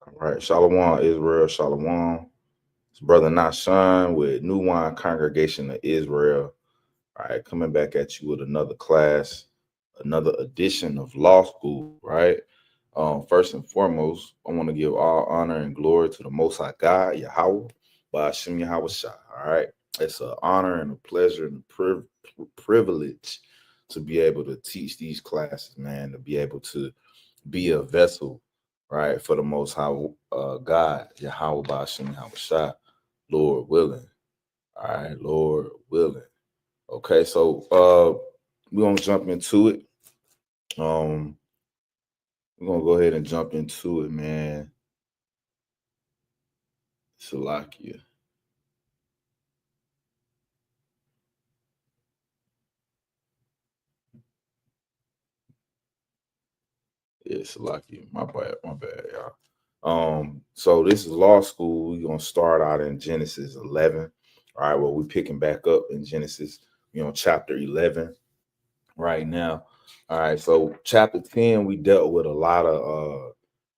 All right, Shalom, Israel, Shalom. It's Brother Nashan with New Wine Congregation of Israel. All right, coming back at you with another class, another edition of Law School, right? First and foremost, I want to give all honor and glory to the Most High God, Yahweh, by Hashem Yahweh Shai. All right, it's an honor and a pleasure and a privilege to be able to teach these classes, man, to be able to be a vessel, right, for the Most High God, Yahweh Bashim Yahweh Shai, Lord willing. All right, Lord willing. Okay, so we're gonna jump into it. Um, we're gonna go ahead and jump into it, man. Salakia. Yeah, Salakia. My bad, y'all. So this is law school. We're gonna start out in Genesis 11. All right, well, we're picking back up in Genesis, chapter 11 right now. All right, so chapter 10, we dealt with a lot of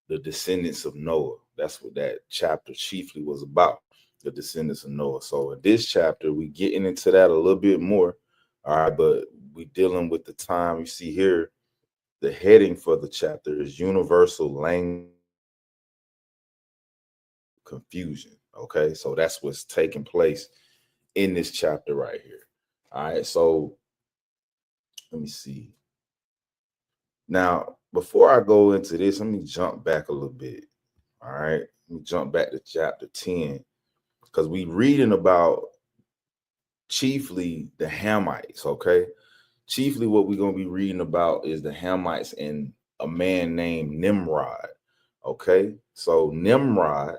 the descendants of Noah. That's what that chapter chiefly was about, the descendants of Noah. So in this chapter, we getting into that a little bit more. All right, but we dealing with the time. You see here, the heading for the chapter is universal language confusion. Okay, so that's what's taking place in this chapter right here. All right, so let me see. Now, before I go into this, let me jump back a little bit. All right, let me jump back to chapter 10 because we reading about chiefly the Hamites. Okay, chiefly what we're gonna be reading about is the Hamites and a man named Nimrod. Okay, so Nimrod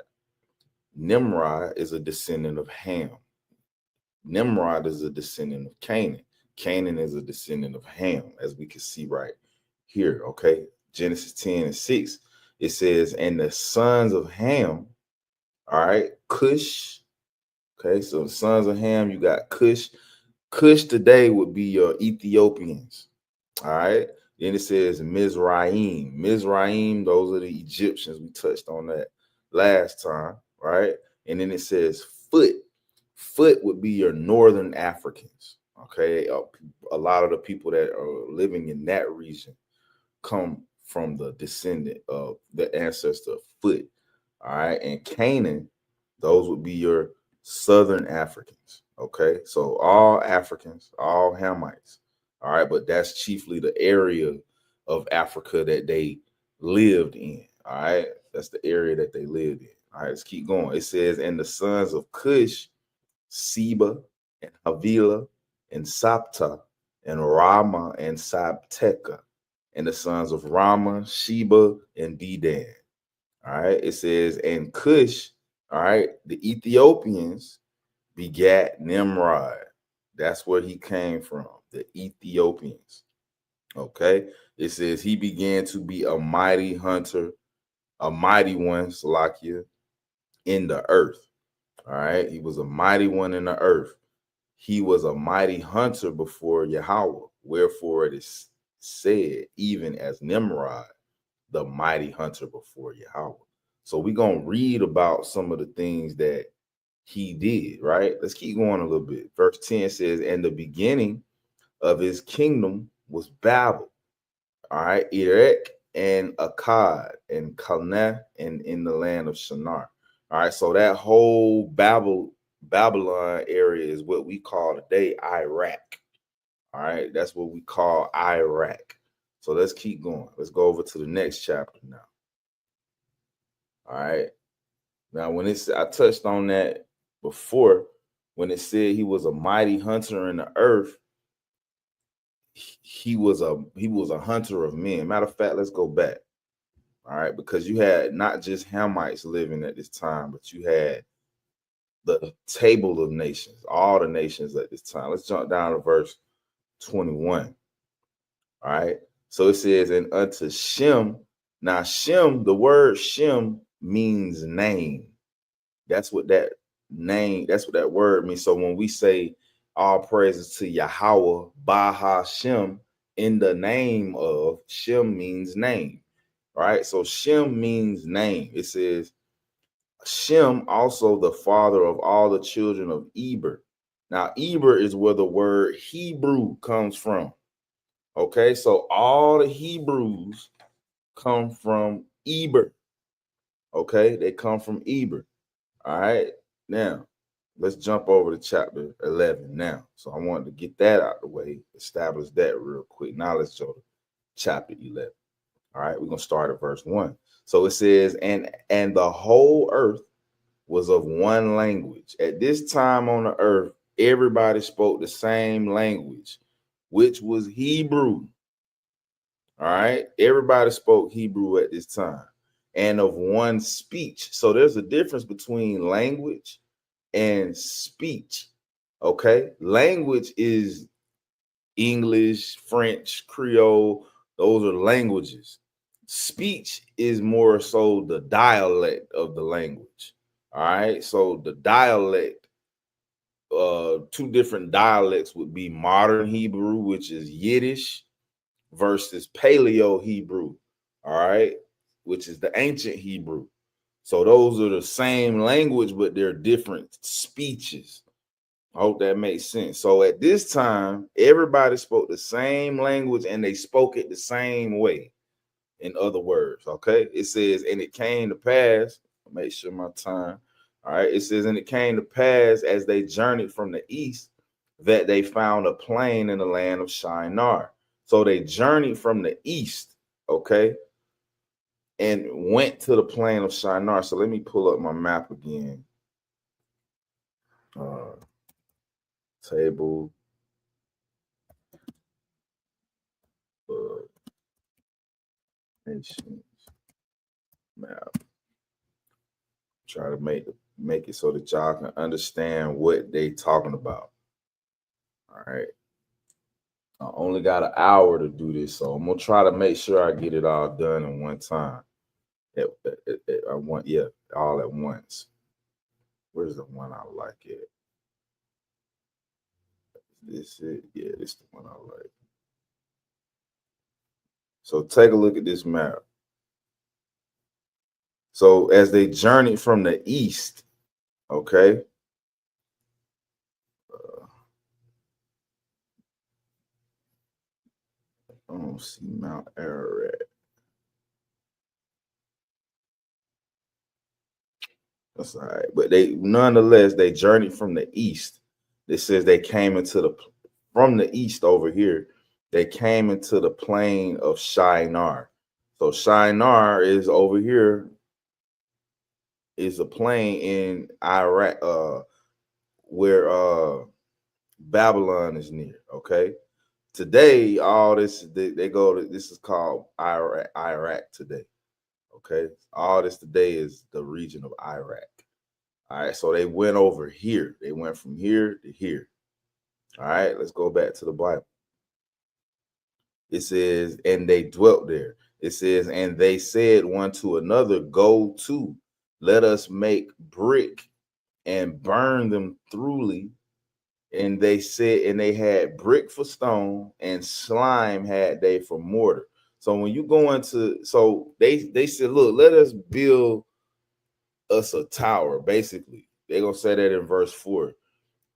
is a descendant of Ham. Nimrod is a descendant of Canaan. Canaan is a descendant of Ham, as we can see right here. Okay, Genesis 10 and 6. It says, and the sons of Ham, all right, Cush. Okay, so the sons of Ham, you got Cush. Cush today would be your Ethiopians. All right. Then it says Mizraim. Mizraim, those are the Egyptians. We touched on that last time, right? And then it says Foot. Foot would be your northern Africans. Okay. A lot of the people that are living in that region come from the descendant of the ancestor of Foot. All right. And Canaan, those would be your southern Africans. Okay. So all Africans, all Hamites. All right. But that's chiefly the area of Africa that they lived in. All right. That's the area that they lived in. All right. Let's keep going. It says, and the sons of Cush, Seba, and Havilah, and Sapta, and Rama, and Sabteka, and the sons of Rama, Sheba, and Dedan. All right. It says, and Cush, all right, the Ethiopians begat Nimrod. That's where he came from, the Ethiopians. Okay. It says he began to be a mighty hunter, a mighty one, Salakia, in the earth. All right. He was a mighty one in the earth. He was a mighty hunter before Yahweh. Wherefore it is said, even as Nimrod, the mighty hunter before Yahweh. So we're going to read about some of the things that he did, right? Let's keep going a little bit. Verse 10 says, and the beginning of his kingdom was Babel, all right, Erech and Akkad and Calneh and in the land of Shinar. All right, so that whole Babylon area is what we call today Iraq. All right, that's what we call Iraq. So let's keep going. Let's go over to the next chapter now. All right. Now, when it's I touched on that before, when it said he was a mighty hunter in the earth, he was a hunter of men. Matter of fact, let's go back. All right, because you had not just Hamites living at this time, but you had the table of nations, all the nations at this time. Let's jump down to verse 21. All right. So it says, and unto Shem. Now, Shem, the word Shem means name. That's what that that's what that word means. So when we say all praises to Yahweh, Baha Shem, in the name of, Shem means name. All right. So Shem means name. It says Shem, also the father of all the children of Eber. Now, Eber is where the word Hebrew comes from. Okay, so all the Hebrews come from Eber. Okay, they come from Eber. All right, now let's jump over to chapter 11 now. So I wanted to get that out of the way, establish that real quick. Now let's go to chapter 11. All right, we're gonna start at verse 1. So it says, and the whole earth was of one language. At this time on the earth, everybody spoke the same language, which was Hebrew. All right, everybody spoke Hebrew at this time, and of one speech. So there's a difference between language and speech. Okay, language is English, French, Creole. Those are languages. Speech is more so the dialect of the language. All right, so the dialect, two different dialects would be modern Hebrew, which is Yiddish, versus Paleo Hebrew. All right, which is the ancient Hebrew. So those are the same language, but they're different speeches. I hope that makes sense. So at this time, everybody spoke the same language and they spoke it the same way. In other words, okay, it says, and it came to pass, make sure my time. All right, it says, and it came to pass as they journeyed from the east that they found a plain in the land of Shinar. So they journeyed from the east, okay, and went to the plain of Shinar. So let me pull up my map again. Table nations map. Try to make it so that y'all can understand what they talking about. All right. I only got an hour to do this, so I'm gonna try to make sure I get it all done in one time. I want, yeah, all at once. Where's the one I like it? This it, yeah, this the one I like. So take a look at this map. So as they journeyed from the east, okay. I don't see Mount Ararat. That's all right. But they nonetheless they journeyed from the east. It says they came into from the east over here. They came into the plain of Shinar. So Shinar is over here, is a plain in Iraq, where Babylon is near. Okay. Today, all this they go to, this is called Iraq today. Okay. All this today is the region of Iraq. All right, so they went over here. They went from here to here. All right, let's go back to the Bible. It says, and they dwelt there. It says, and they said one to another, go to, let us make brick and burn them thoroughly. And they said, and they had brick for stone, and slime had they for mortar. So when you go into, so they said, look, let us build us a tower. Basically, they're gonna say that in verse 4.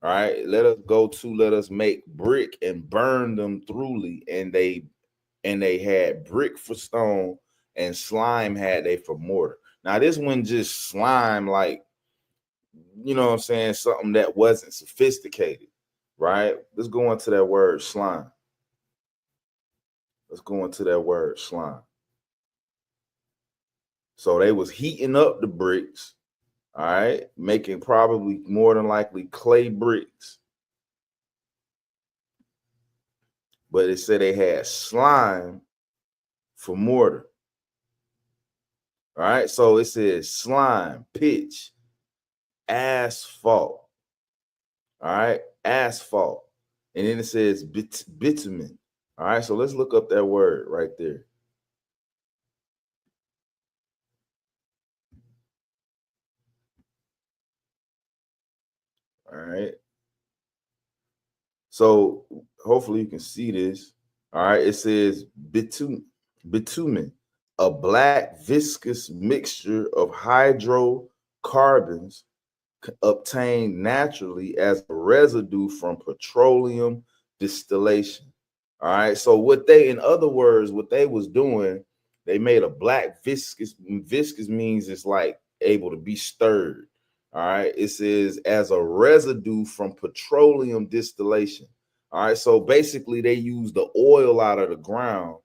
All right, let us make brick and burn them thoroughly. And they had brick for stone, and slime had they for mortar. Now, this one just slime, like, you know what I'm saying, something that wasn't sophisticated, right? Let's go into that word slime. Let's go into that word slime. So they was heating up the bricks, all right, making probably more than likely clay bricks. But it said they had slime for mortar. All right, so it says slime, pitch, asphalt. All right, asphalt. And then it says bitumen. All right, so let's look up that word right there. All right. So hopefully you can see this. All right, it says bitumen, a black viscous mixture of hydrocarbons obtained naturally as a residue from petroleum distillation. All right. So what they, in other words, what they was doing, they made a black viscous. Viscous means it's like able to be stirred. All right. It says as a residue from petroleum distillation. All right. So basically they use the oil out of the ground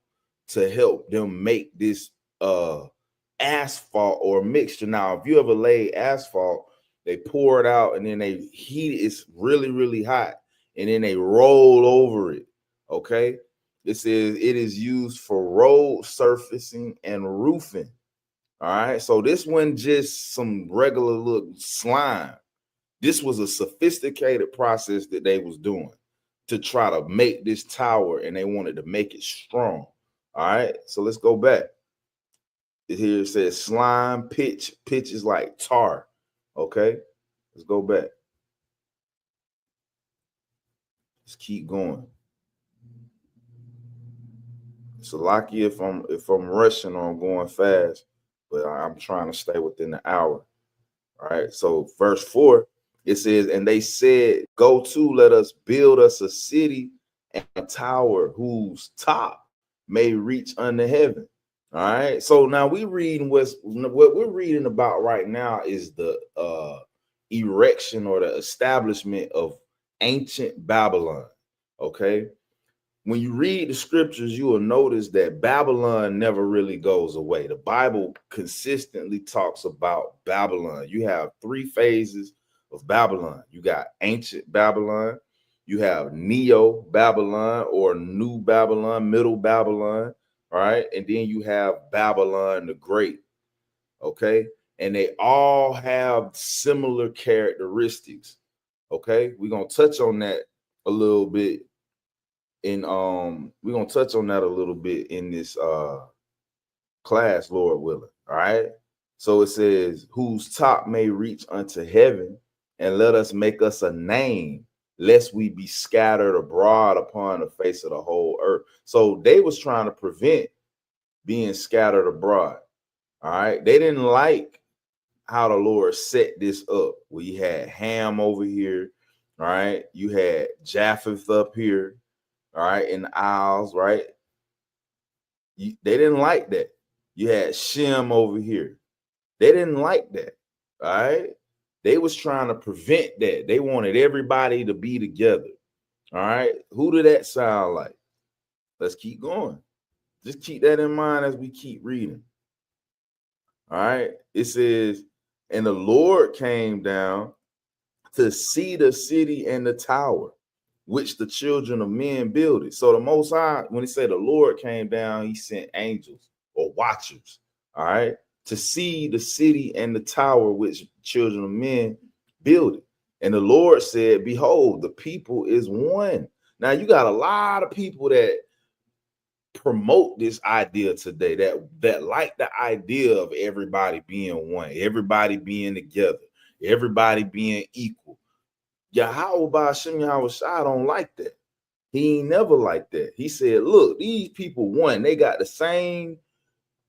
to help them make this asphalt or mixture. Now, if you ever lay asphalt, they pour it out and then they heat it. It's really, really hot. And then they roll over it. Okay. It says it is used for road surfacing and roofing. All right. So this wasn't just some regular look slime. This was a sophisticated process that they was doing to try to make this tower, and they wanted to make it strong. All right. So let's go back. Here it says slime, pitch. Pitch is like tar. Okay, let's go back. Let's keep going. So lucky if I'm rushing or I'm going fast, but I'm trying to stay within the hour. All right. So verse 4, it says, and they said, go to, let us build us a city and a tower whose top may reach unto heaven. All right. So now what we're reading about right now is the erection or the establishment of ancient Babylon. Okay. When you read the scriptures, you will notice that Babylon never really goes away. The Bible consistently talks about Babylon. You have 3 phases of Babylon. You got ancient Babylon, you have Neo Babylon or New Babylon, Middle Babylon. All right. And then you have Babylon the Great. Okay. And they all have similar characteristics. Okay. We're going to touch on that a little bit. And we're going to touch on that a little bit in this class, Lord willing. All right. So it says, whose top may reach unto heaven, and let us make us a name, lest we be scattered abroad upon the face of the whole earth. So they was trying to prevent being scattered abroad. All right. They didn't like how the Lord set this up. We had Ham over here. All right. You had Japheth up here. All right. In the Isles. Right. They didn't like that. You had Shem over here. They didn't like that. All right. They was trying to prevent that. They wanted everybody to be together. All right. Who did that sound like? Let's keep going. Just keep that in mind as we keep reading. All right. It says, and the Lord came down to see the city and the tower, which the children of men builded. So the Most High, when he said the Lord came down, he sent angels or watchers. All right. To see the city and the tower which children of men builded. And the Lord said, behold, the people is one. Now you got a lot of people that promote this idea today, that like the idea of everybody being one, everybody being together, everybody being equal. Yahweh Shem Yahweh Shai don't like that. He ain't never like that. He said, look, these people one, they got the same.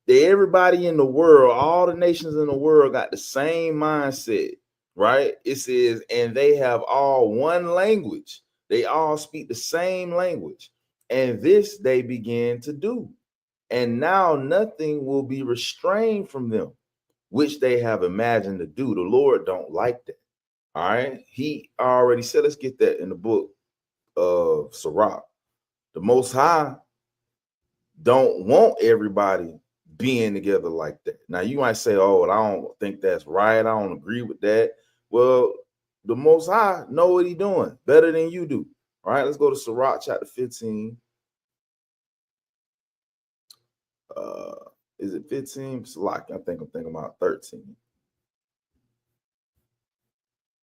Everybody in the world, all the nations in the world got the same mindset, right? It says, and they have all one language. They all speak the same language. And this they began to do. And now nothing will be restrained from them, which they have imagined to do. The Lord don't like that. All right. He already said, let's get that in the book of Sirach. The Most High don't want everybody being together like that. Now you might say, oh, I don't think that's right. I don't agree with that. Well, the Most High know what he's doing better than you do. All right, let's go to Sirach chapter 15. Is it 15? Sirach, I think I'm thinking about 13.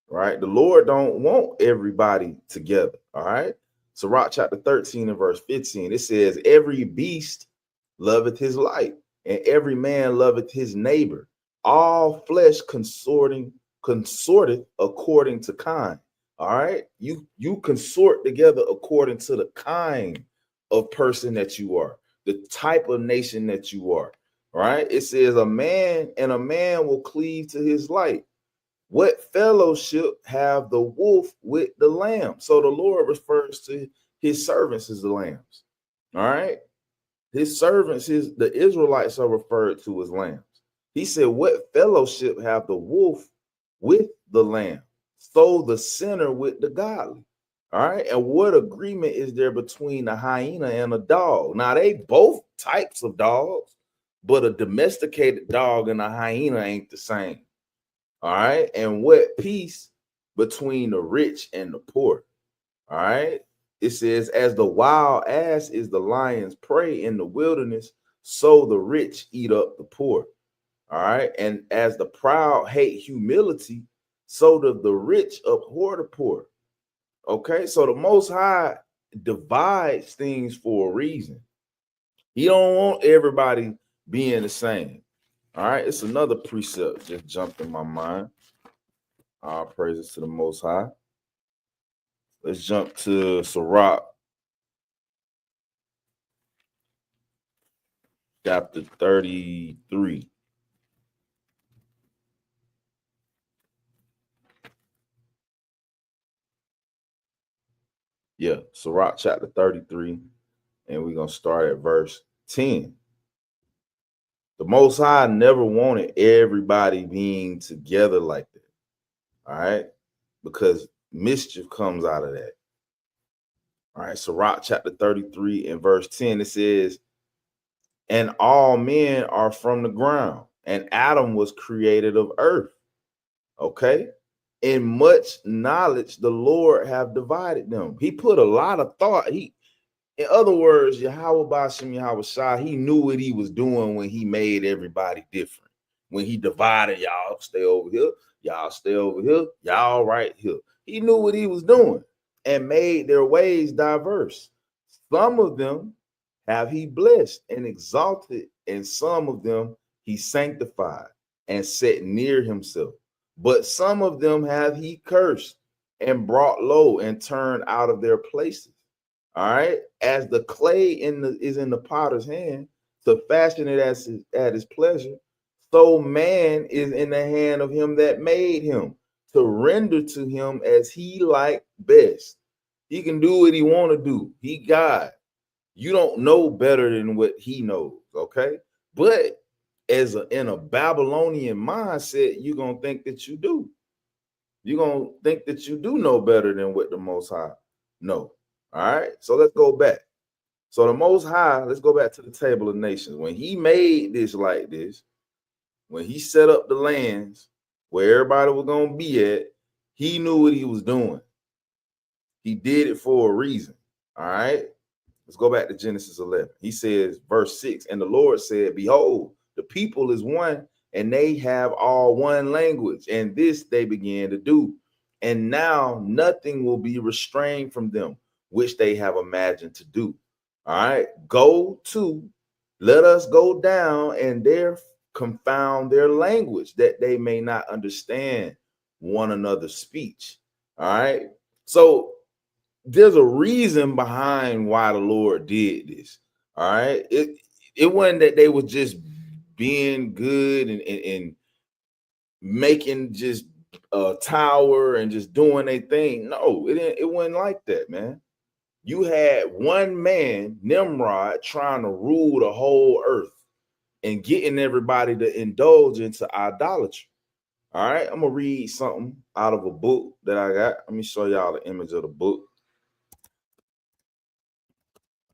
Right? The Lord don't want everybody together. All right. Sirach chapter 13 and verse 15. It says, every beast loveth his life, and every man loveth his neighbor. All flesh consorteth according to kind. All right. You consort together according to the kind of person that you are, the type of nation that you are. right? It says a man will cleave to his light. What fellowship have the wolf with the lamb? So the Lord refers to his servants as the lambs. All right. His servants, the Israelites are referred to as lambs. He said, what fellowship have the wolf with the lamb? So the sinner with the godly. All right. And what agreement is there between a hyena and a dog? Now, they both types of dogs, but a domesticated dog and a hyena ain't the same. All right. And what peace between the rich and the poor? All right. It says, as the wild ass is the lion's prey in the wilderness, so the rich eat up the poor. All right. And as the proud hate humility, so do the rich abhor the poor. Okay. So the Most High divides things for a reason. He don't want everybody being the same. All right. It's another precept just jumped in my mind. All praises to the Most High. Let's jump to Sirach, chapter 33. Yeah, Sirach chapter 33, and we're going to start at verse 10. The Most High never wanted everybody being together like that. All right, because mischief comes out of that. All right, Sirach chapter 33 and verse 10, it says, and all men are from the ground, and Adam was created of earth. Okay. In much knowledge, the Lord have divided them. He put a lot of thought. In other words, Yahweh Bashem Yahweh Shah, he knew what he was doing when he made everybody different. When he divided, y'all stay over here, y'all stay over here, y'all right here. He knew what he was doing and made their ways diverse. Some of them have he blessed and exalted, and some of them he sanctified and set near himself. But some of them have he cursed and brought low and turned out of their places. All right. As the clay is in the potter's hand to fashion it at his pleasure, so man is in the hand of him that made him to render to him as he like best. He can do what he want to do. He God. You don't know better than what he knows. Okay. But in a Babylonian mindset, you're going to think that you do. You're going to think that you do know better than what the Most High know. All right. So let's go back. So the Most High, let's go back to the table of nations. When he made this like this, when he set up the lands where everybody was going to be at, he knew what he was doing. He did it for a reason. All right. Let's go back to Genesis 11. He says, verse 6, and the Lord said, behold, the people is one, and they have all one language, and this they began to do. And now nothing will be restrained from them, which they have imagined to do. All right, let us go down and there confound their language, that they may not understand one another's speech. All right, so there's a reason behind why the Lord did this. All right. It wasn't that they were just being good and making just a tower and just doing their thing. No, it wasn't like that, man. You had one man, Nimrod, trying to rule the whole earth and getting everybody to indulge into idolatry. All right. I'm gonna read something out of a book that I got. Let me show y'all the image of the book.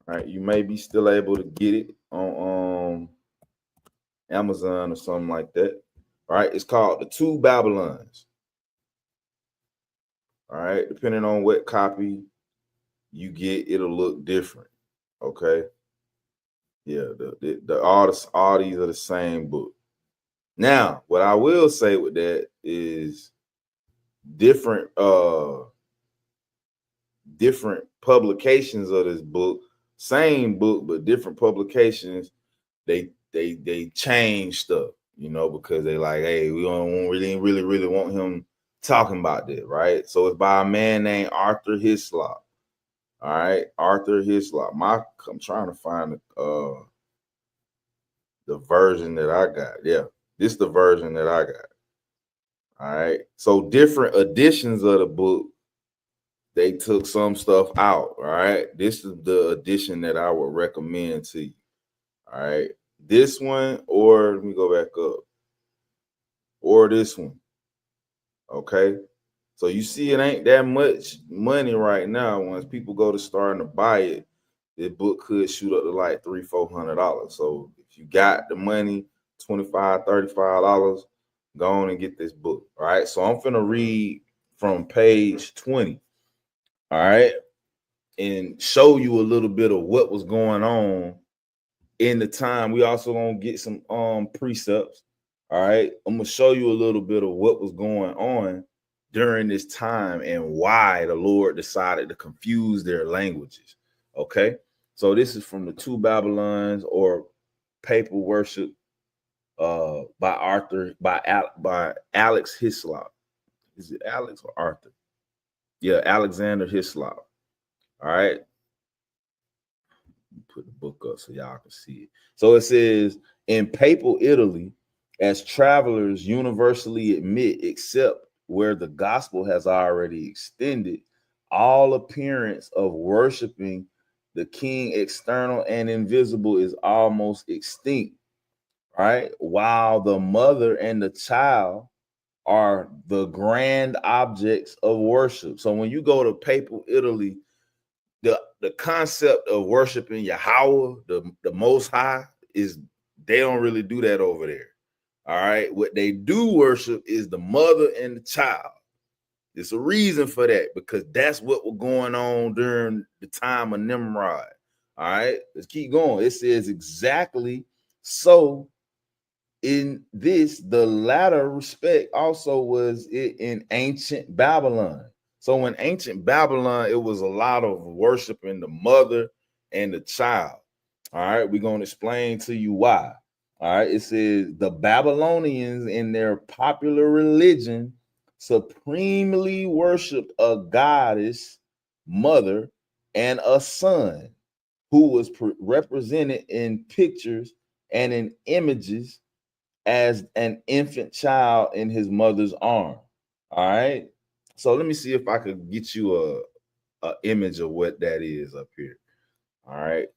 All right, you may be still able to get it on Amazon or something like that. All right, it's called The Two Babylons. All right, depending on what copy you get, it'll look different. Okay, yeah, all these are the same book. Now, what I will say with that is different publications of this book, same book but different publications. They change stuff, because they like, hey, we don't really want him talking about that, right? So it's by a man named Arthur Hislop. All right, Arthur Hislop. I'm trying to find the the version that I got. Yeah, this is the version that I got. All right. So different editions of the book, they took some stuff out. All right. This is the edition that I would recommend to you. All right. This one, or let me go back up, or this one. Okay. So you see, it ain't that much money right now. Once people go to starting to buy it, the book could shoot up to like $300-400. So if you got the money, $25-35, go on and get this book. All right. So I'm finna read from page 20. All right. And show you a little bit of what was going on in the time. We also gonna get some precepts. All right. I'm gonna show you a little bit of what was going on during this time and why the Lord decided to confuse their languages. Okay. So this is from the Two Babylons, or Papal Worship, by Alex Hislop. Is it Alex or Arthur? Yeah, Alexander Hislop. All right. Put the book up so y'all can see it. So it says, in Papal Italy, as travelers universally admit, except where the gospel has already extended, all appearance of worshiping the king, external and invisible, is almost extinct, right? While the mother and the child are the grand objects of worship. So when you go to Papal Italy, the concept of worshiping Yahweh, the Most High, is, they don't really do that over there. All right. What they do worship is the mother and the child. There's a reason for that, because that's what was going on during the time of Nimrod. All right. Let's keep going. It says, exactly so in this, the latter respect also was it in ancient Babylon. So in ancient Babylon, it was a lot of worshiping the mother and the child. All right, we're going to explain to you why. All right, it says the Babylonians in their popular religion supremely worshiped a goddess, mother, and a son who was represented in pictures and in images as an infant child in his mother's arm. All right. So let me see if I could get you a image of what that is up here. All right.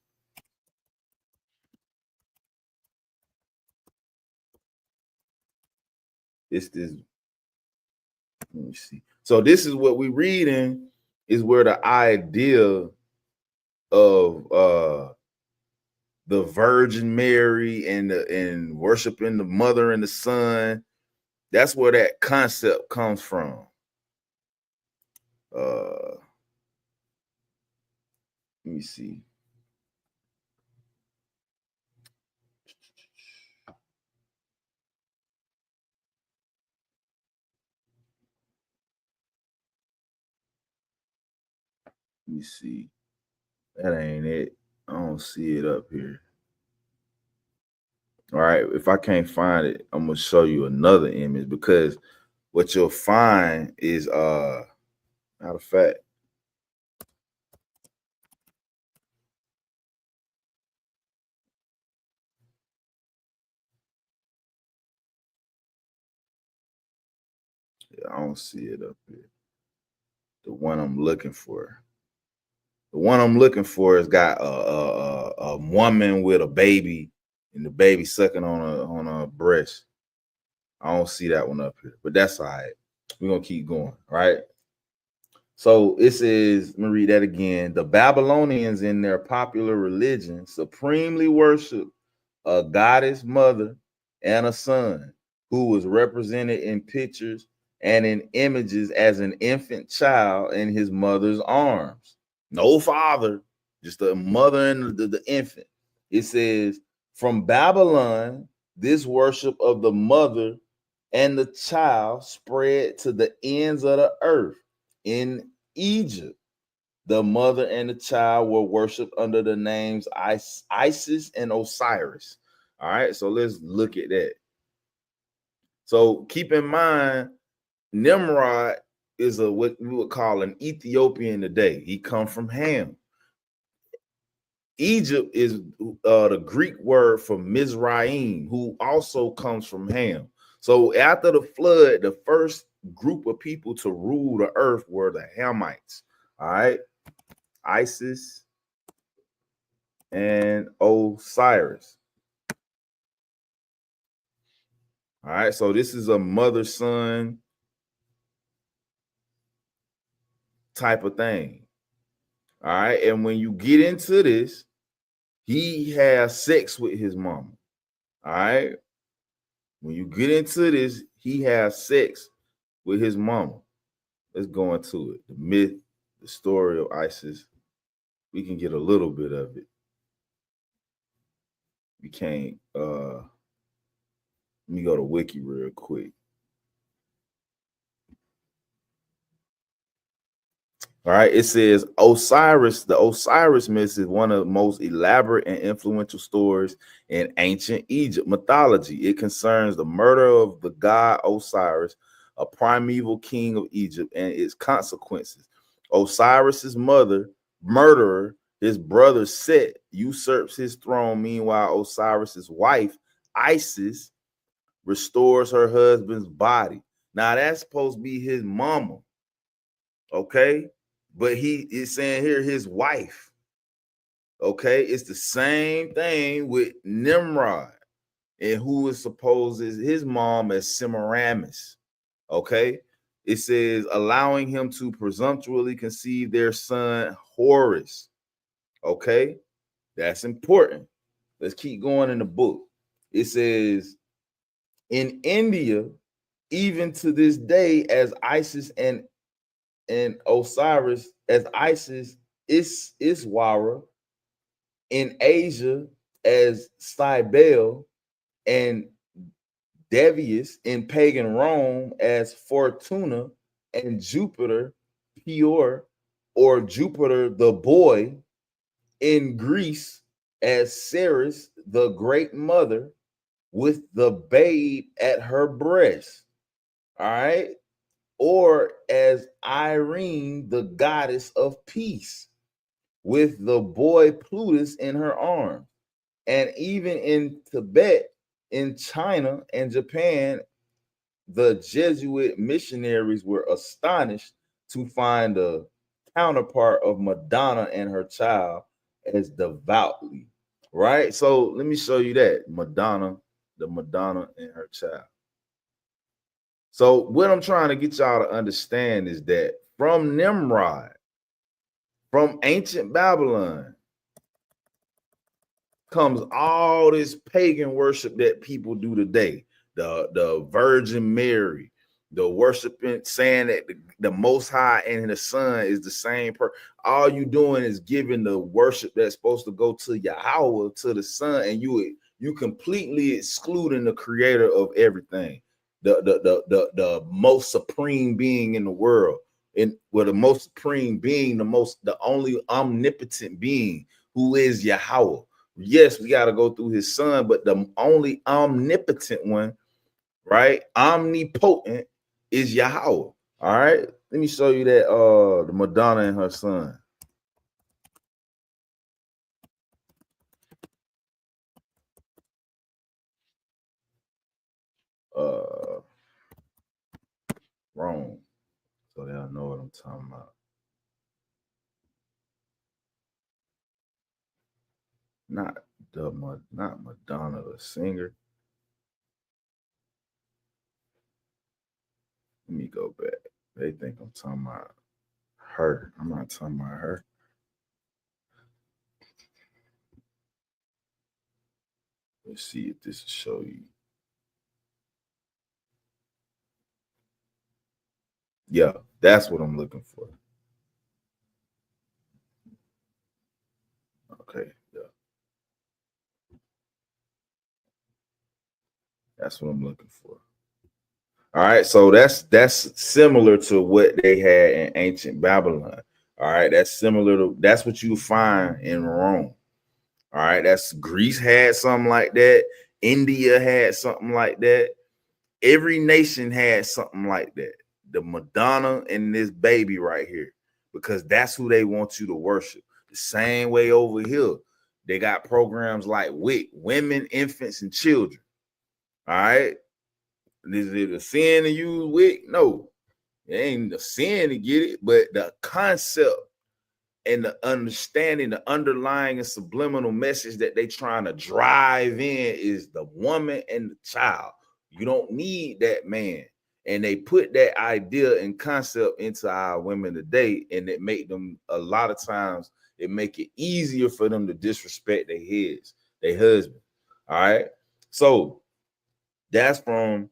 It's this. Let me see. So this is what we reading, is where the idea of the Virgin Mary and worshiping the mother and the son, that's where that concept comes from. Let me see. Let me see. That ain't it. I don't see it up here. All right. If I can't find it, I'm gonna show you another image, because what you'll find is matter of fact. Yeah, I don't see it up here. The one I'm looking for. The one I'm looking for has got a woman with a baby, and the baby sucking on a breast. I don't see that one up here, but that's all right. We're gonna keep going. All right. So it says, let me read that again. The Babylonians in their popular religion supremely worship a goddess mother and a son who was represented in pictures and in images as an infant child in his mother's arms. No father, just the mother and the infant. It says, from Babylon, this worship of the mother and the child spread to the ends of the earth. In Egypt, the mother and the child were worshipped under the names Isis and Osiris. All right, so let's look at that. So keep in mind, Nimrod is what we would call an Ethiopian today. He come from Ham. Egypt is the Greek word for Mizraim, who also comes from Ham. So after the flood, the first group of people to rule the earth were the Hamites. All right. Isis and Osiris. All right. So this is a mother-son type of thing. All right. And when you get into this, he has sex with his mama. All right. When you get into this, he has sex with his mama. Let's go into it. The myth, the story of Isis. We can get a little bit of it. We can't. Let me go to Wiki real quick. All right, it says Osiris. The Osiris myth is one of the most elaborate and influential stories in ancient Egypt mythology. It concerns the murder of the god Osiris, a primeval king of Egypt, and its consequences. Osiris's murderer, his brother Set, usurps his throne. Meanwhile, Osiris's wife, Isis, restores her husband's body. Now, that's supposed to be his mama, okay? But he is saying here his wife. Okay, it's the same thing with Nimrod, and who is supposed is his mom as Semiramis. Okay, it says allowing him to presumptuously conceive their son Horus. Okay, that's important. Let's keep going in the book. It says in India, even to this day, as Isis and Osiris, as Isis is Iswara, in Asia as Cybele, and Devious in pagan Rome as Fortuna, and Jupiter Pior, or Jupiter the boy, in Greece as Ceres the great mother with the babe at her breast. All right. Or as Irene, the goddess of peace, with the boy Plutus in her arms. And even in Tibet, in China and Japan, the Jesuit missionaries were astonished to find a counterpart of Madonna and her child as devoutly. Right? So let me show you that. The Madonna and her child. So what I'm trying to get y'all to understand is that from Nimrod, from ancient Babylon, comes all this pagan worship that people do today. The Virgin Mary, the worshiping, saying that the Most High and the Son is the same person. All you doing is giving the worship that's supposed to go to Yahweh, to the Son, and you completely excluding the creator of everything. The most supreme being in the world, and well, the most supreme being, the only omnipotent being, who is Yahweh. Yes, we got to go through his son, but the only omnipotent one, right? Omnipotent is Yahweh. All right. Let me show you that the Madonna and her son. Wrong. So they'll know what I'm talking about. Not Madonna, the singer. Let me go back. They think I'm talking about her. I'm not talking about her. Let's see if this will show you. Yeah, that's what I'm looking for. Okay, yeah. That's what I'm looking for. All right, so that's similar to what they had in ancient Babylon. All right, that's what you find in Rome. All right, that's Greece had something like that. India had something like that. Every nation had something like that. The Madonna and this baby right here, because that's who they want you to worship. The same way over here. They got programs like WIC, Women, Infants, and Children. All right. Is it a sin to use WIC? No, it ain't a sin to get it, but the concept and the understanding, the underlying and subliminal message that they trying to drive in is the woman and the child. You don't need that man. And they put that idea and concept into our women today, and it make them a lot of times it make it easier for them to disrespect their heads, their husband. All right. So that's from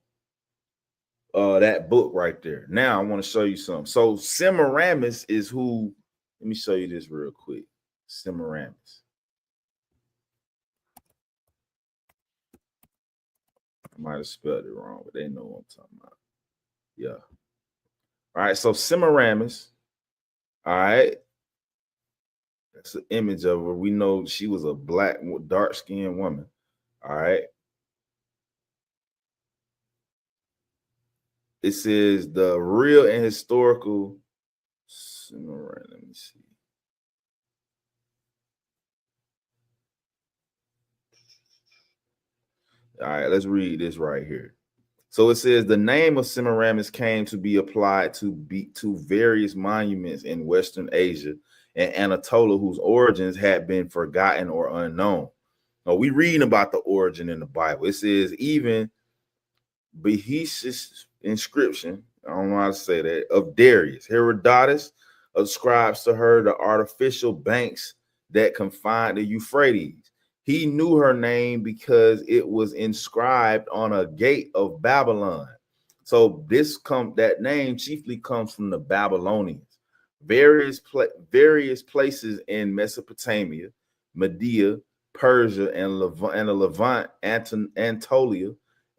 that book right there. Now I want to show you something. So Semiramis is who. Let me show you this real quick. Semiramis. I might have spelled it wrong, but they know what I'm talking about. Yeah. All right. So Semiramis. All right. That's an image of her. We know she was a black, dark-skinned woman. All right. It says the real and historical. Let me see. All right, let's read this right here. So it says the name of Semiramis came to be applied to various monuments in Western Asia and Anatolia whose origins had been forgotten or unknown. Now we reading about the origin in the Bible. It says even Behesius inscription, I don't know how to say that, of Darius. Herodotus ascribes to her the artificial banks that confined the Euphrates. He knew her name because it was inscribed on a gate of Babylon. So that name chiefly comes from the Babylonians. Various places in Mesopotamia, Media, Persia, and the Levant, Anatolia,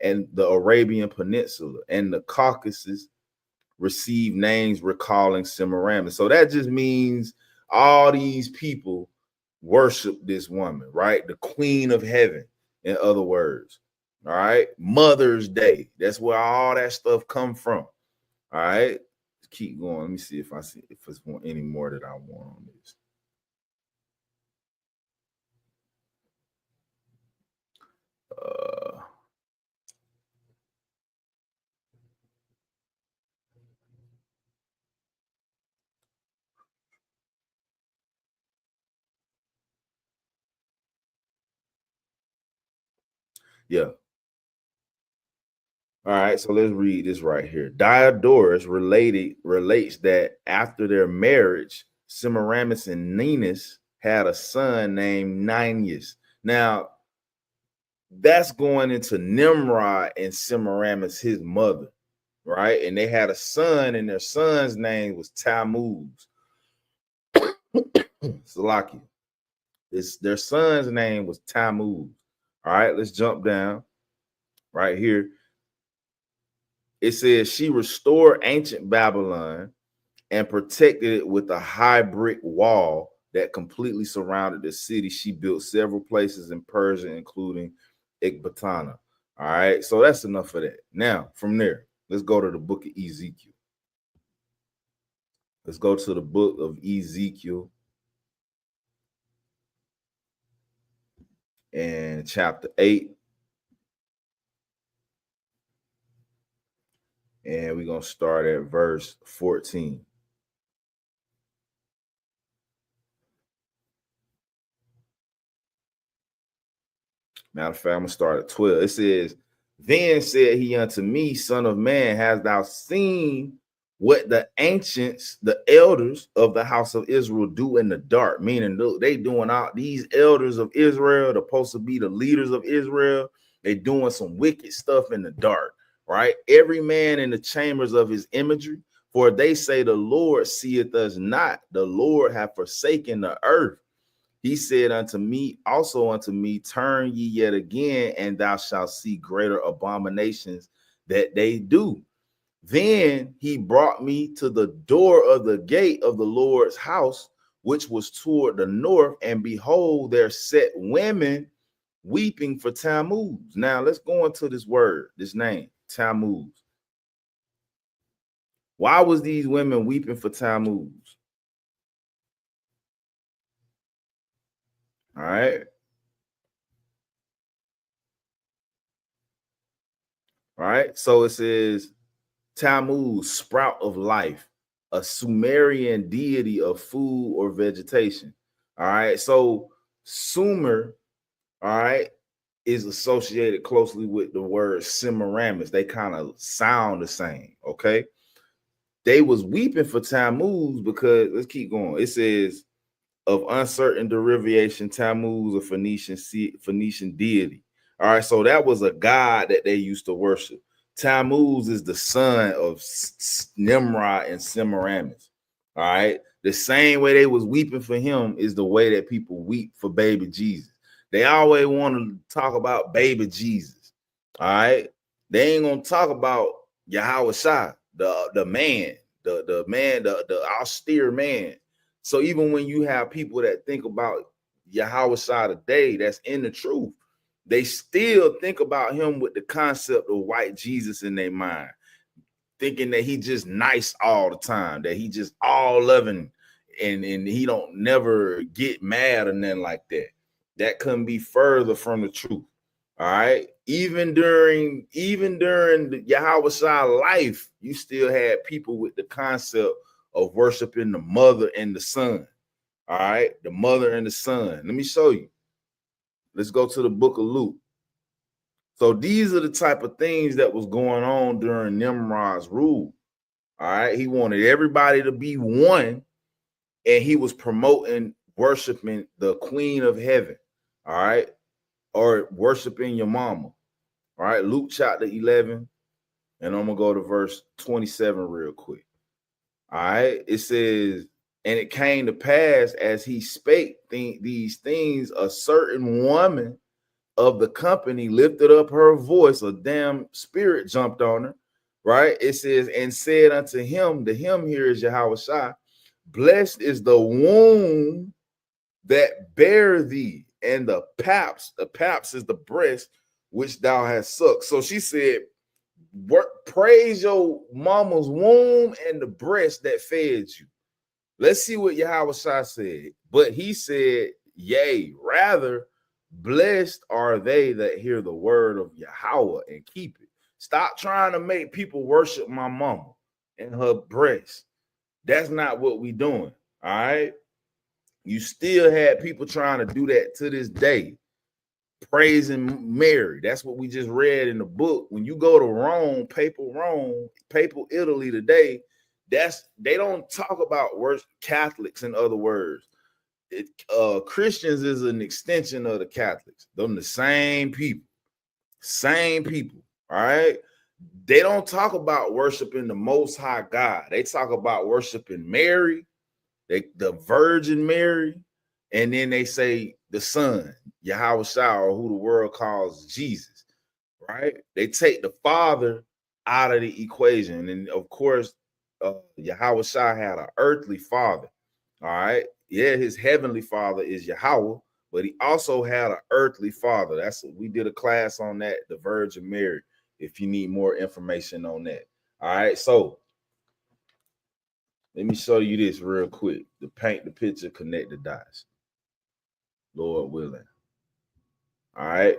and the Arabian Peninsula and the Caucasus received names recalling Semiramis. So that just means all these people worship this woman, right? The Queen of Heaven, in other words. All right. Mother's Day. That's where all that stuff come from. All right. Let's keep going. Let me see if it's any more that I want on this. Yeah. All right, so let's read this right here. Diodorus relates that after their marriage, Semiramis and Ninus had a son named Ninus. Now, that's going into Nimrod and Semiramis, his mother, right? And they had a son, and their son's name was Tammuz. Salaki. Their son's name was Tammuz. All right, let's jump down right here. It says she restored ancient Babylon and protected it with a high brick wall that completely surrounded the city. She built several places in Persia, including Ecbatana. All right, so that's enough of that. Now, from there, let's go to the book of Ezekiel. Let's go to the book of Ezekiel and chapter 8. And we're going to start at verse 14. Matter of fact, I'm going to start at 12. It says, then said he unto me, son of man, hast thou seen what the ancients, the elders of the house of Israel do in the dark? Meaning they doing out, these elders of Israel, they're supposed to be the leaders of Israel. They doing some wicked stuff in the dark, right? Every man in the chambers of his imagery, for they say the Lord seeth us not. The Lord hath forsaken the earth. He said unto me, turn ye yet again, and thou shalt see greater abominations that they do. Then he brought me to the door of the gate of the Lord's house, which was toward the north, and behold, there sat women weeping for Tammuz. Now let's go into this word, this name, Tammuz. Why was these women weeping for Tammuz? All right. All right. So it says Tammuz, sprout of life, a Sumerian deity of food or vegetation. All right. So Sumer, all right, is associated closely with the word Semiramis. They kind of sound the same. Okay. They was weeping for Tammuz because let's keep going. It says of uncertain derivation, Tammuz, a Phoenician deity. All right, so that was a god that they used to worship. Tammuz is the son of Nimrod and Semiramis. All right, the same way they was weeping for him is the way that people weep for baby Jesus. They always want to talk about baby Jesus. All right, they ain't gonna talk about Yahweh Shai, the man, the man, the austere man. So even when you have people that think about Yahweh Shai today, that's in the truth, they still think about him with the concept of white Jesus in their mind, thinking that he just nice all the time, that he just all loving and he don't never get mad or nothing like that. That couldn't be further from the truth. All right. Even during the Yahweh Shai life, you still had people with the concept of worshiping the mother and the son. All right, the mother and the son. Let me show you. Let's go to the book of Luke. So these are the type of things that was going on during Nimrod's rule. All right, he wanted everybody to be one, and he was promoting worshiping the Queen of Heaven. All right, or worshiping your mama. All right, Luke chapter 11, and I'm gonna go to verse 27 real quick. All right, it says, and it came to pass as he spake these things, a certain woman of the company lifted up her voice, a damn spirit jumped on her, right? It says, and said unto him, the him here is Yahweh Shai, blessed is the womb that bare thee, and the paps is the breast which thou hast sucked. So she said, praise your mama's womb and the breast that fed you. Let's see what Yahweh Shai said. But he said, yea, rather, blessed are they that hear the word of Yahweh and keep it. Stop trying to make people worship my mama and her breast. That's not what we doing. All right. You still had people trying to do that to this day, praising Mary. That's what we just read in the book. When you go to Rome, papal Italy today, they don't talk about worship Catholics, in other words. Christians is an extension of the Catholics. Them the same people. Same people. All right. They don't talk about worshiping the Most High God. They talk about worshiping Mary, the Virgin Mary, and then they say the Son, Yahweh Shai, or who the world calls Jesus. Right? They take the Father out of the equation, and of course, Yahweh Shai had an earthly father. All right. Yeah, his heavenly father is Yahweh, but he also had an earthly father. We did a class on that, the Virgin Mary, if you need more information on that. All right. So let me show you this real quick to paint the picture, connect the dots. Lord willing. All right.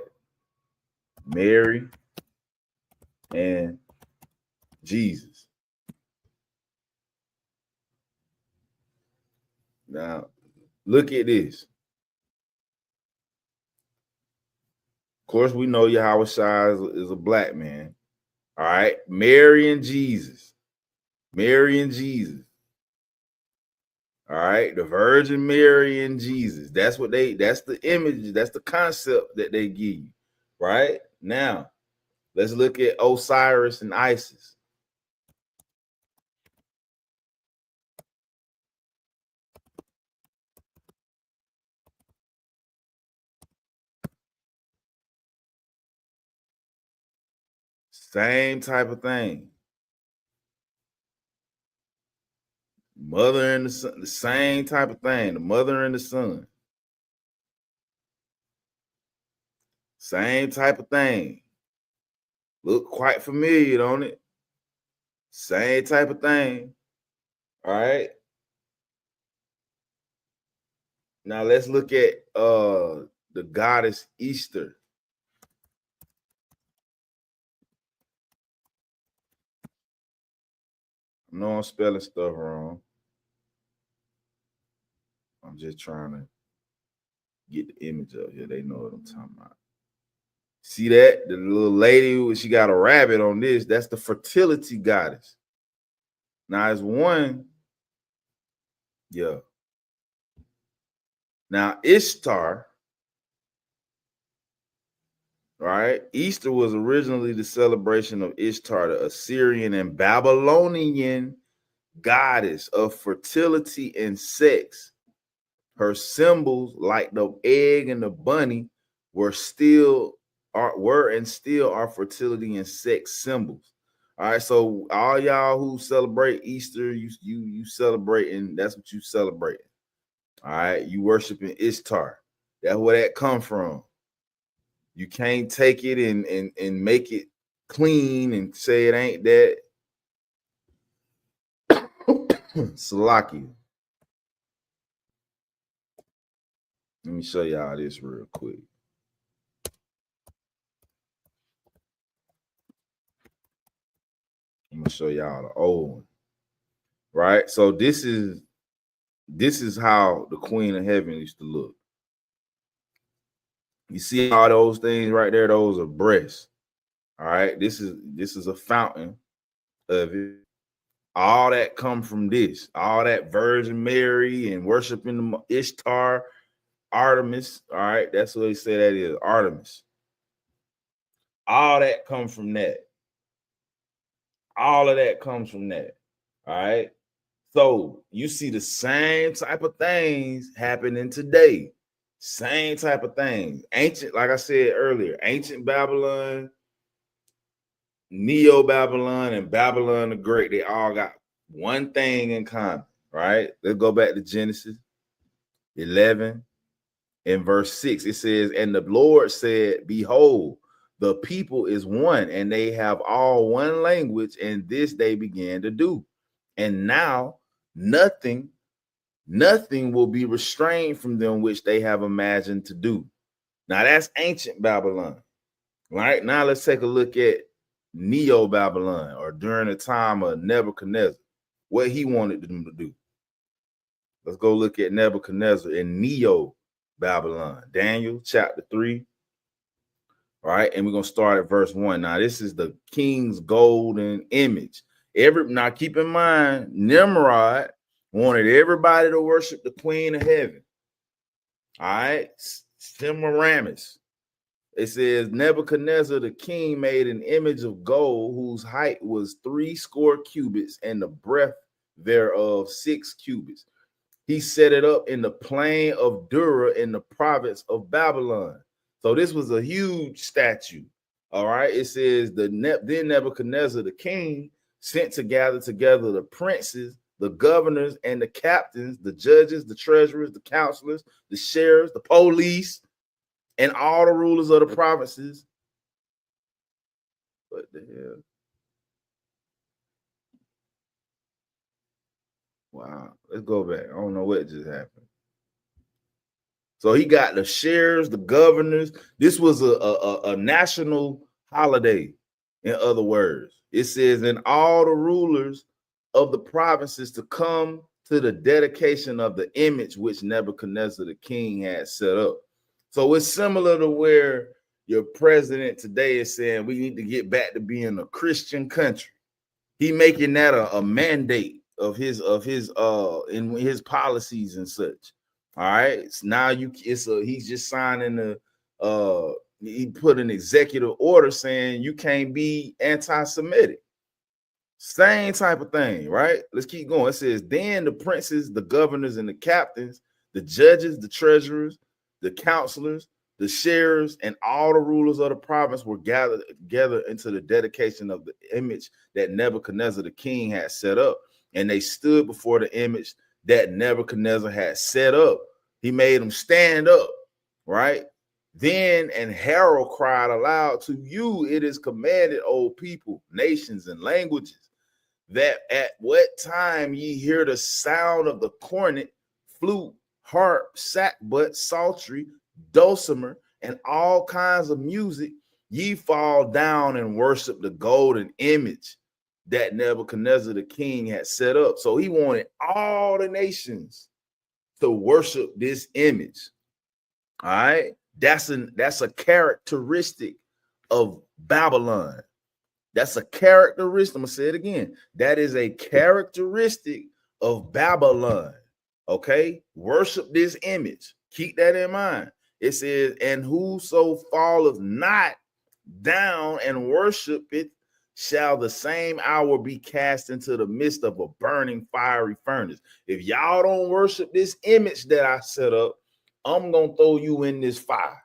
Mary and Jesus. Now, look at this. Of course, we know Yahweh Shai is a black man. All right. Mary and Jesus. Mary and Jesus. All right. The Virgin Mary and Jesus. That's the image, that's the concept that they give you. Right? Now, let's look at Osiris and Isis. Same type of thing. Mother and the son, the same type of thing. The mother and the son. Same type of thing. Look quite familiar, don't it? Same type of thing. All right. Now let's look at the goddess Easter. know I'm spelling stuff wrong. I'm just trying to get the image up here. They know what I'm talking about. See that? The little lady, she got a rabbit on this. That's the fertility goddess. Now it's one. Yeah. Now Ishtar, right? Easter was originally the celebration of Ishtar, the Assyrian and Babylonian goddess of fertility and sex. Her symbols, like the egg and the bunny, were and still are fertility and sex symbols. All right, so all y'all who celebrate Easter, you celebrating, that's what you celebrating. All right, you worshiping Ishtar. That's where that come from. You can't take it and make it clean and say it ain't that. Salakia. Let me show y'all this real quick. I'm gonna show y'all the old one. Right? So this is how the Queen of Heaven used to look. You see all those things right there, those are breasts. All right, this is a fountain of it. All that come from this, all that Virgin Mary and worshiping the Ishtar, Artemis. All right, that's what they say that is, Artemis. All that comes from that. All of that comes from that. All right. So you see the same type of things happening today. Same type of things. Ancient, like I said earlier, ancient Babylon, Neo-Babylon, and Babylon the Great, they all got one thing in common, right? Let's go back to Genesis 11 and verse 6. It says, and the Lord said, behold, the people is one, and they have all one language, and this they began to do. And now nothing will be restrained from them which they have imagined to do. Now that's ancient Babylon. Right? Now let's take a look at Neo-Babylon, or during the time of Nebuchadnezzar, what he wanted them to do. Let's go look at Nebuchadnezzar in Neo-Babylon. Daniel chapter 3. All right, and we're gonna start at verse 1. Now, this is the king's golden image. Now keep in mind, Nimrod wanted everybody to worship the Queen of Heaven. All right, Semiramis. It says Nebuchadnezzar the king made an image of gold whose height was 60 cubits and the breadth thereof 6 cubits. He set it up in the plain of Dura in the province of Babylon. So this was a huge statue. All right. It says then Nebuchadnezzar the king sent to gather together the princes, the governors, and the captains, the judges, the treasurers, the counselors, the sheriffs, the police, and all the rulers of the provinces. What the hell? Wow. Let's go back. I don't know what just happened. So he got the sheriffs, the governors. This was a national holiday, in other words. It says, and all the rulers of the provinces to come to the dedication of the image which Nebuchadnezzar the king had set up. So it's similar to where your president today is saying we need to get back to being a Christian country. He making that a mandate of his in his policies and such. All right. So now he's just signing he put an executive order saying you can't be anti-Semitic. Same type of thing, right? Let's keep going. It says, then the princes, the governors, and the captains, the judges, the treasurers, the counselors, the sheriffs, and all the rulers of the province were gathered together into the dedication of the image that Nebuchadnezzar the king had set up. And they stood before the image that Nebuchadnezzar had set up. He made them stand up, right? Then and herald cried aloud, to you it is commanded, O people, nations, and languages, that at what time ye hear the sound of the cornet, flute, harp, sackbut, psaltery, dulcimer, and all kinds of music, ye fall down and worship the golden image that Nebuchadnezzar the king had set up. So he wanted all the nations to worship this image. All right, that's a characteristic of Babylon. That's a characteristic. I'm gonna say it again. That is a characteristic of Babylon. Okay, worship this image. Keep that in mind. It says, "And whoso falleth not down and worship it, shall the same hour be cast into the midst of a burning fiery furnace." If y'all don't worship this image that I set up, I'm gonna throw you in this fire.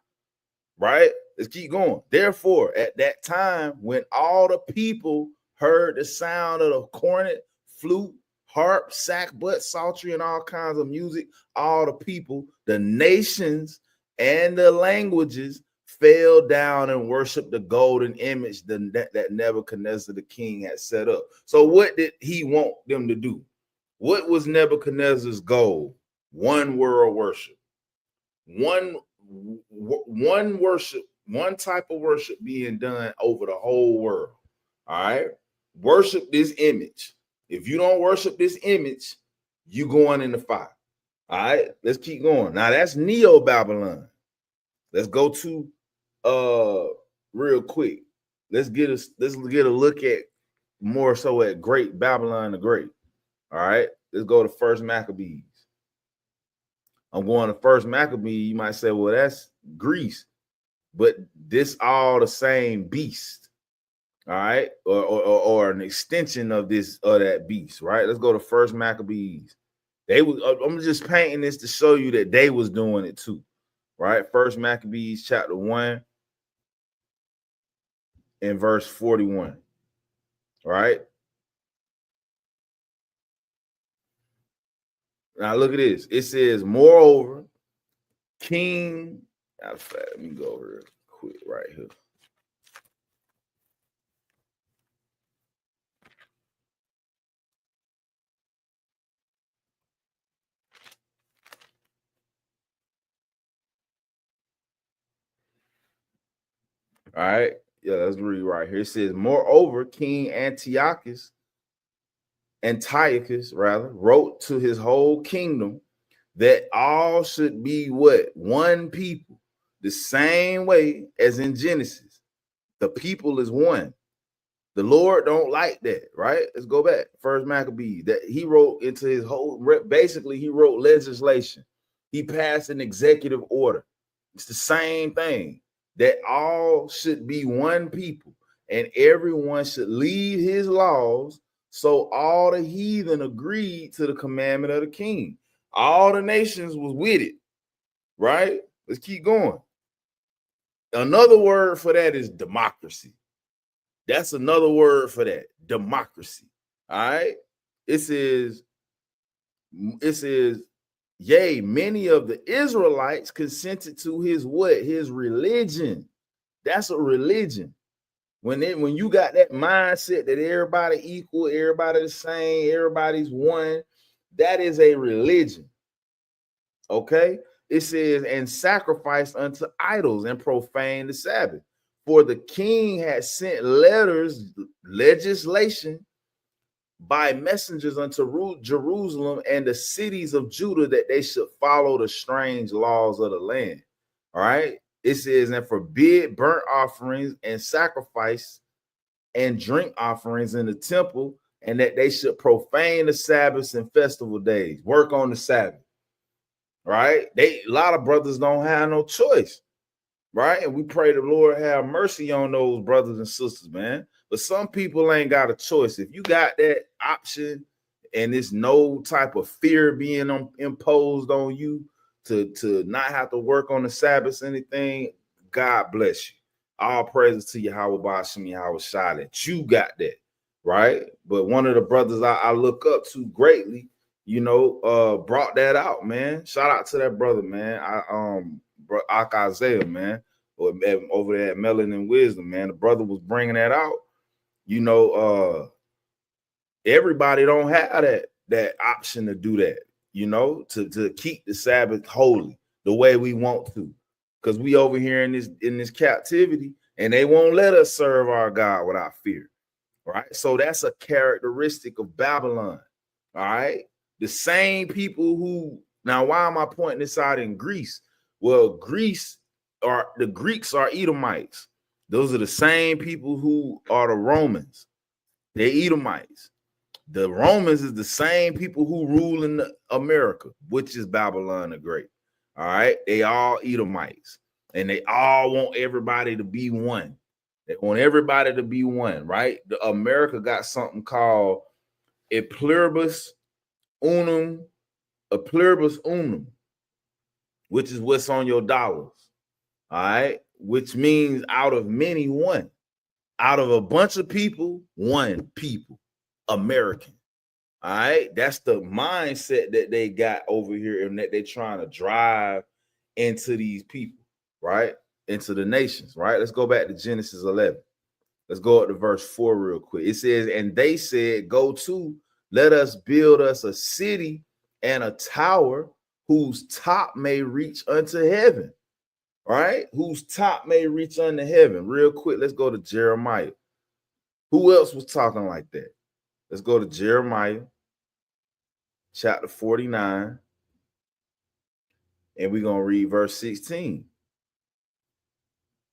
Right? Let's keep going. Therefore, at that time, when all the people heard the sound of the cornet, flute, harp, sackbut, psaltery, and all kinds of music, all the people, the nations, and the languages fell down and worshiped the golden image that Nebuchadnezzar the king had set up. So what did he want them to do? What was Nebuchadnezzar's goal? One world worship. One worship, one type of worship being done over the whole world. All right. Worship this image. If you don't worship this image, you going in the fire. All right. Let's keep going. Now that's Neo-Babylon. Let's go to real quick. Let's get a look at more so at Great Babylon the Great. All right. Let's go to First Maccabees. I'm going to First Maccabee. You might say, well, that's Greece, but this all the same beast, all right, or an extension of this or that beast, right? Let's go to First Maccabees. I'm just painting this to show you that they was doing it too, right? First Maccabees chapter 1 and verse 41, right? Now look at this. It says, moreover, King. Let me go over real quick right here. All right. Yeah, let's read right here. It says, moreover, King Antiochus wrote to his whole kingdom that all should be what? One people, the same way as in Genesis. The people is one. The Lord don't like that, right? Let's go back. First Maccabees, that he wrote into his whole, basically he wrote legislation. He passed an executive order. It's the same thing, that all should be one people and everyone should leave his laws. So all the heathen agreed to the commandment of the king. All the nations was with it, right? Let's keep going. Another word for that is democracy. That's another word for that, democracy. All right. It says, yea, many of the Israelites consented to his what? His religion. That's a religion. When you got that mindset that everybody equal, everybody the same, everybody's one, that is a religion. Okay. It says, and sacrificed unto idols and profaned the Sabbath. For the king had sent legislation by messengers unto Jerusalem and the cities of Judah that they should follow the strange laws of the land. All right. It says, and forbid burnt offerings and sacrifice and drink offerings in the temple, and that they should profane the Sabbaths and festival days, work on the Sabbath. Right. A lot of brothers don't have no choice. Right. And we pray the Lord have mercy on those brothers and sisters, man. But some people ain't got a choice. If you got that option and there's no type of fear being imposed on you to not have to work on the Sabbath or anything, God bless you. All praises to Yahweh Bashim Yahweh Shai that you got that, right? But one of the brothers I look up to greatly, brought that out, man. Shout out to that brother, man. Ak Isaiah, man, over there at Melanin Wisdom, man. The brother was bringing that out. Everybody don't have that option to do that, to keep the Sabbath holy the way we want to, because we over here in this captivity, and they won't let us serve our God without fear. right? So that's a characteristic of Babylon, all right? The same people who, now why am I pointing this out in Greece? Well, the Greeks are Edomites. Those are the same people who are the Romans. They're Edomites. The Romans is the same people who rule in America, which is Babylon the Great. All right. They all Edomites. And they all want everybody to be one. They want everybody to be one, right? America got something called a pluribus unum, which is what's on your dollars. All right. Which means out of many, one. Out of a bunch of people, one people. American. All right, that's the mindset that they got over here and that they're trying to drive into these people, right? Into the nations, right? Let's go back to Genesis 11. Let's go up to verse 4 real quick. It says, and they said, go to, let us build us a city and a tower whose top may reach unto heaven, right? Whose top may reach unto heaven. Real quick, let's go to Jeremiah. Who else was talking like that? Let's go to Jeremiah chapter 49, and we're going to read verse 16.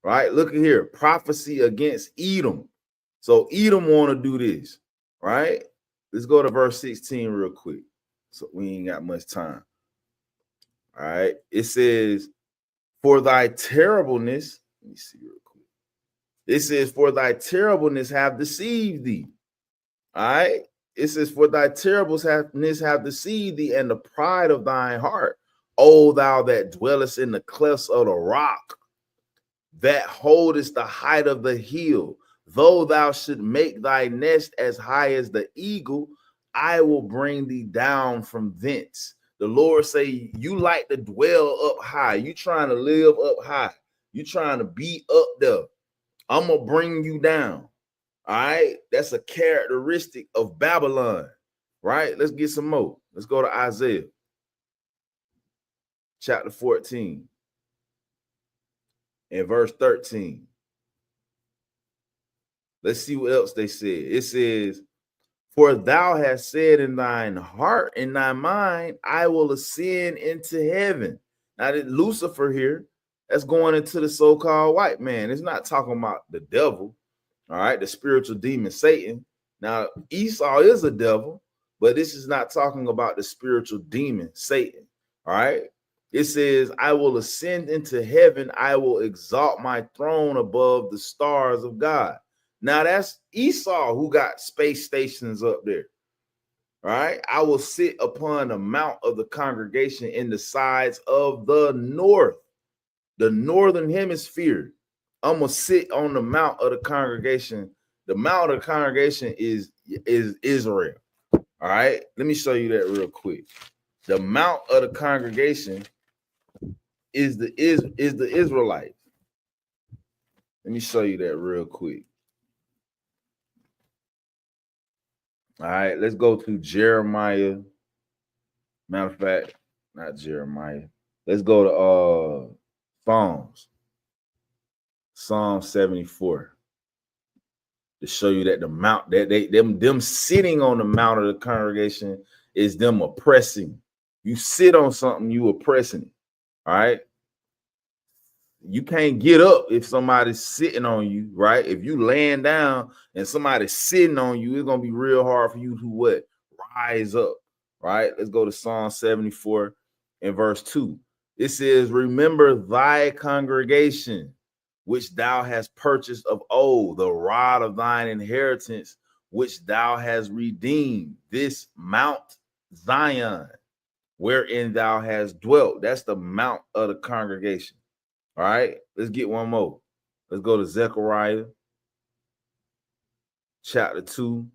Right? Look at here. Prophecy against Edom. So Edom want to do this, right? Let's go to verse 16 real quick. So we ain't got much time. All right. It says, for thy terribleness, let me see real quick. It says, for thy terribleness have deceived thee. All right. It says, for thy terribleness have deceived thee, and the pride of thine heart, O thou that dwellest in the clefts of the rock, that holdest the height of the hill, though thou should make thy nest as high as the eagle, I will bring thee down from thence. The Lord say, you like to dwell up high. You trying to live up high. You trying to be up there. I'm going to bring you down. All right, that's a characteristic of Babylon, right? Let's get some more. Let's go to Isaiah chapter 14 and verse 13. Let's see what else they said. It says, for thou hast said in thine heart, in thy mind, I will ascend into heaven. Now that Lucifer here, that's going into the so-called white man. It's not talking about the devil. All right, the spiritual demon Satan. Now, Esau is a devil, but this is not talking about the spiritual demon Satan. All right, it says, I will ascend into heaven. I will exalt my throne above the stars of God. Now, that's Esau who got space stations up there. All right, I will sit upon the mount of the congregation in the sides of the north, the northern hemisphere. I'm gonna sit on the mount of the congregation. The mount of the congregation is Israel. All right, let me show you that real quick. The mount of the congregation is the Israelites. Let me show you that real quick. All right, let's go to Jeremiah. Matter of fact, not Jeremiah. Let's go to Psalms. Psalm 74. To show you that the mount that them sitting on the mount of the congregation is them oppressing. You sit on something, you oppressing it. All right. You can't get up if somebody's sitting on you, right? If you laying down and somebody's sitting on you, it's gonna be real hard for you to what? Rise up, right? Let's go to Psalm 74 and verse 2. It says, remember thy congregation, which thou hast purchased of old, the rod of thine inheritance, which thou hast redeemed, this Mount Zion, wherein thou hast dwelt. That's the mount of the congregation. All right, let's get one more. Let's go to Zechariah chapter 2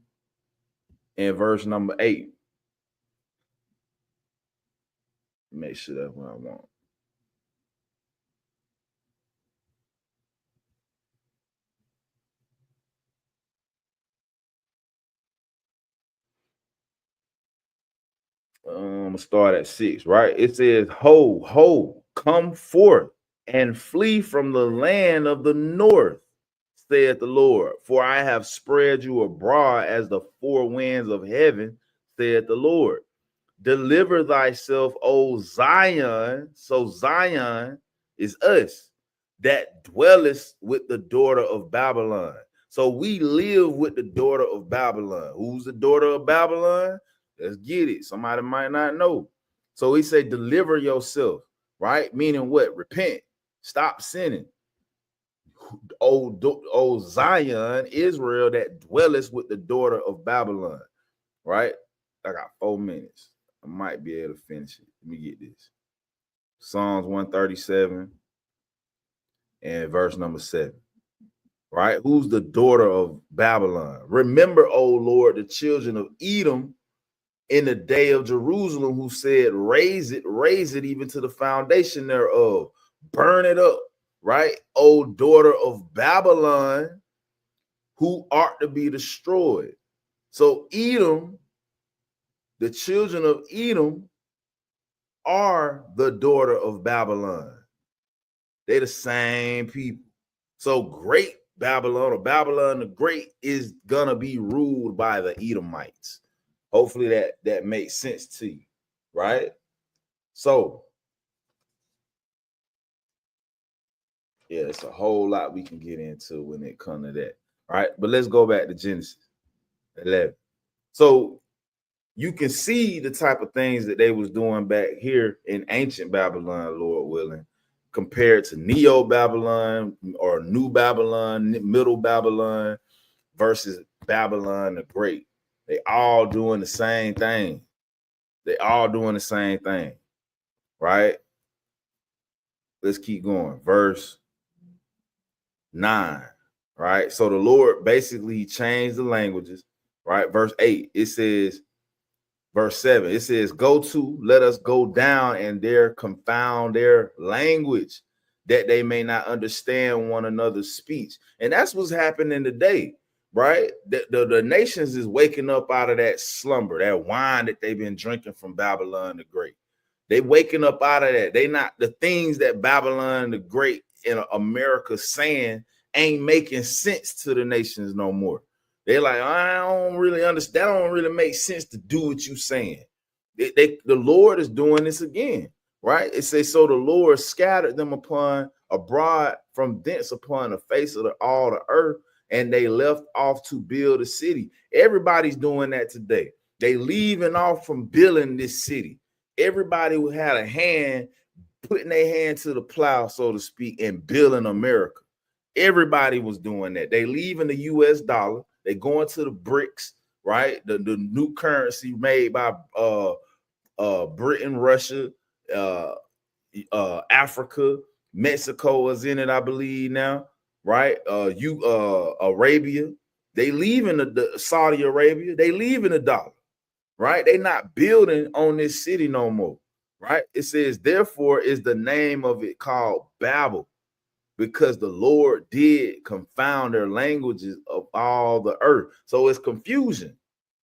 and verse number 8. Make sure that's what I want. I'm gonna start at 6, right? It says, ho, ho, come forth and flee from the land of the north. saith the Lord, for I have spread you abroad as the four winds of heaven, saith the Lord. Deliver thyself, O Zion. So Zion is us that dwelleth with the daughter of Babylon. So we live with the daughter of Babylon. Who's the daughter of Babylon? Let's get it. Somebody might not know. So he said, deliver yourself, right? Meaning what? Repent. Stop sinning. O Zion, Israel, that dwelleth with the daughter of Babylon, right? I got 4 minutes. I might be able to finish it. Let me get this. Psalms 137 and verse number 7. Right? Who's the daughter of Babylon? Remember, O Lord, the children of Edom in the day of Jerusalem, who said, raise it even to the foundation thereof. Burn it up. Right? O daughter of Babylon, who art to be destroyed. So Edom, the children of Edom, are the daughter of Babylon. They're the same people. So great Babylon, or Babylon the Great, is gonna be ruled by the Edomites. Hopefully that makes sense to you, right? So yeah, it's a whole lot we can get into when it comes to that. All right, but let's go back to Genesis 11. So you can see the type of things that they was doing back here in ancient Babylon, Lord willing, compared to Neo Babylon or New Babylon, Middle Babylon versus Babylon the Great. They all doing the same thing. They all doing the same thing, right? Let's keep going. Verse 9, right? So the Lord basically changed the languages, right? Verse 8, it says, verse 7, it says, let us go down and there confound their language, that they may not understand one another's speech. And that's what's happening today, right? The nations is waking up out of that slumber, that wine that they've been drinking from Babylon the Great. They waking up out of that. They not, the things that Babylon the Great in America saying ain't making sense to the nations no more. They're like, I don't really understand. That don't really make sense to do what you saying. The Lord is doing this again, right? It says, so the Lord scattered them abroad from thence upon the face of all the earth, and they left off to build a city. Everybody's doing that today. They leaving off from building this city. Everybody who had a hand, putting their hand to the plow, so to speak, and building America. Everybody was doing that. They leaving the US dollar. They going to the BRICS, right? The new currency made by Britain, Russia, Africa, Mexico is in it, I believe now, right? Arabia. They leaving the Saudi Arabia. They leaving the dollar, right? They not building on this city no more, right? It says, therefore is the name of it called Babel, because the Lord did confound their languages of all the earth. So it's confusion.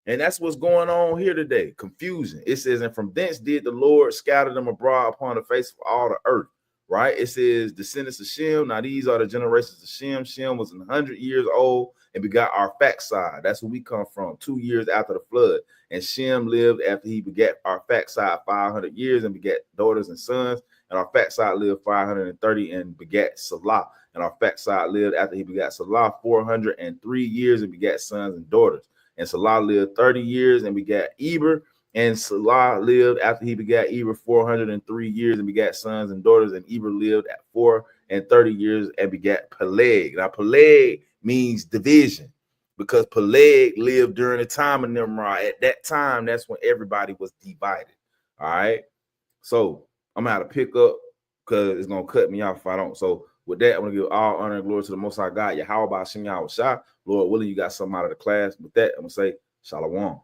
And that's what's going on here today. Confusion. It says, and from thence did the Lord scatter them abroad upon the face of all the earth. Right? It says, descendants of Shem. Now these are the generations of Shem. Shem was 100 years old and begot Arphaxad. That's where we come from, 2 years after the flood. And Shem lived after he begat Arphaxad 500 years and begat daughters and sons. And Arphaxad lived 530 and begat Salah. And Arphaxad lived after he begat Salah 403 years and begat sons and daughters. And Salah lived 30 years and begat Eber. And Salah lived after he begat Eber 403 years and begat sons and daughters. And Eber lived at 430 years and begat Peleg. Now Peleg means division, because Peleg lived during the time of Nimrod. At that time, that's when everybody was divided. All right. So I'm gonna have to pick up because it's gonna cut me off if I don't. So with that, I'm gonna give all honor and glory to the Most High God, Yahweh Ba'Shem Yahweh Shah. Lord willing, you got something out of the class. With that, I'm gonna say Shalom.